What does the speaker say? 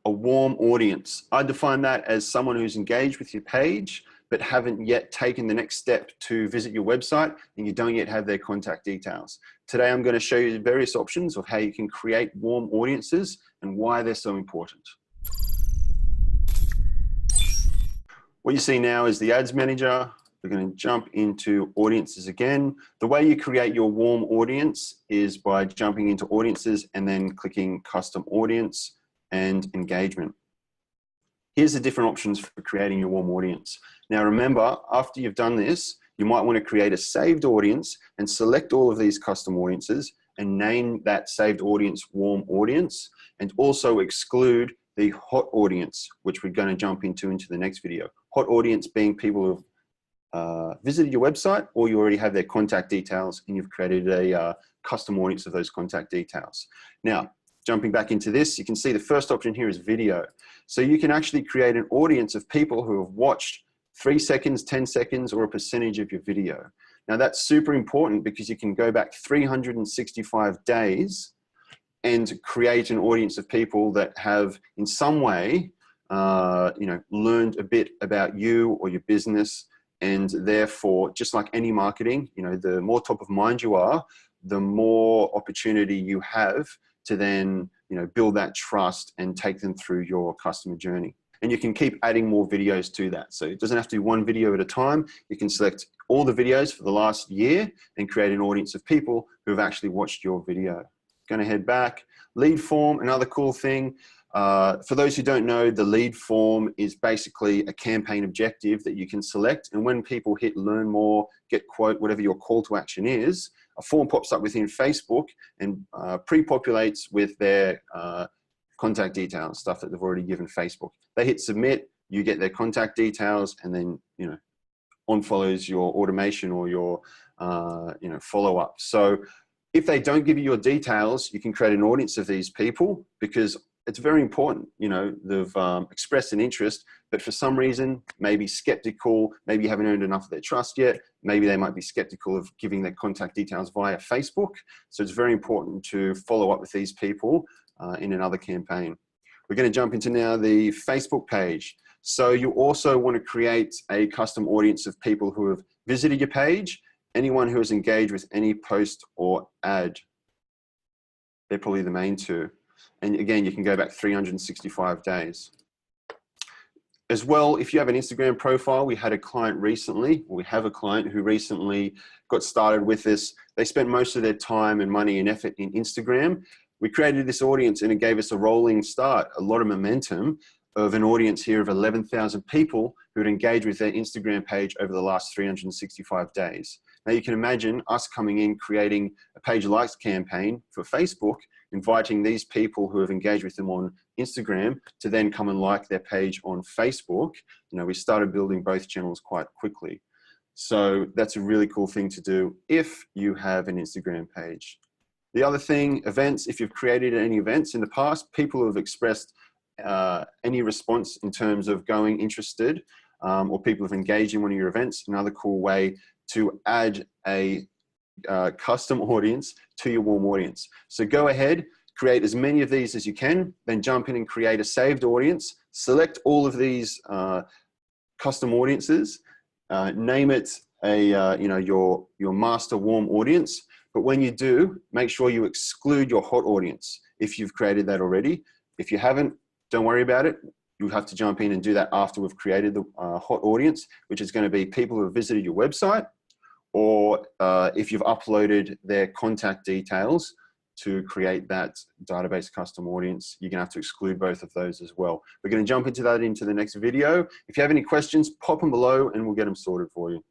A warm audience. I define that as someone who's engaged with your page, but haven't yet taken the next step to visit your website, and you don't yet have their contact details. Today, I'm going to show you various options of how you can create warm audiences and why they're so important. What you see now is the Ads Manager. We're going to jump into audiences again. The way you create your warm audience is by jumping into audiences and then clicking custom audience and engagement. Here's the different options for creating your warm audience. Now remember, after you've done this, you might want to create a saved audience and select all of these custom audiences and name that saved audience warm audience, and also exclude the hot audience, which we're going to jump into the next video. Hot audience being people who've visited your website, or you already have their contact details and you've created a custom audience of those contact details. Now, jumping back into this, you can see the first option here is video. So you can actually create an audience of people who have watched 3 seconds, 10 seconds, or a percentage of your video. Now that's super important because you can go back 365 days and create an audience of people that have in some way, learned a bit about you or your business. And therefore, just like any marketing, the more top of mind you are, the more opportunity you have to then, build that trust and take them through your customer journey. And you can keep adding more videos to that. So it doesn't have to be one video at a time. You can select all the videos for the last year and create an audience of people who have actually watched your video. Going to head back. Lead form, another cool thing. For those who don't know, the lead form is basically a campaign objective that you can select. And when people hit learn more, get quote, whatever your call to action is, a form pops up within Facebook and pre-populates with their contact details, stuff that they've already given Facebook. They hit submit, you get their contact details, and then, on follows your automation or your, follow-up. So if they don't give you your details, you can create an audience of these people because it's very important. They've expressed an interest, but for some reason, maybe skeptical, maybe you haven't earned enough of their trust yet. Maybe they might be skeptical of giving their contact details via Facebook. So it's very important to follow up with these people in another campaign. We're going to jump into now the Facebook page. So you also want to create a custom audience of people who have visited your page, anyone who has engaged with any post or ad. They're probably the main two. And again, you can go back 365 days. As well, if you have an Instagram profile, we have a client who recently got started with this. They spent most of their time and money and effort in Instagram. We created this audience and it gave us a rolling start, a lot of momentum of an audience here of 11,000 people who had engaged with their Instagram page over the last 365 days. Now you can imagine us coming in, creating a page likes campaign for Facebook, inviting these people who have engaged with them on Instagram to then come and like their page on Facebook. We started building both channels quite quickly. So that's a really cool thing to do if you have an Instagram page. The other thing, events, if you've created any events in the past, people who have expressed any response in terms of going interested, or people have engaged in one of your events, another cool way to add a custom audience to your warm audience. So go ahead, create as many of these as you can, then jump in and create a saved audience, select all of these custom audiences, name it your master warm audience. But when you do, make sure you exclude your hot audience if you've created that already. If you haven't, don't worry about it. You have to jump in and do that after we've created the hot audience, which is going to be people who have visited your website, or if you've uploaded their contact details to create that database custom audience, you're going to have to exclude both of those as well. We're going to jump into that into the next video. If you have any questions, pop them below and we'll get them sorted for you.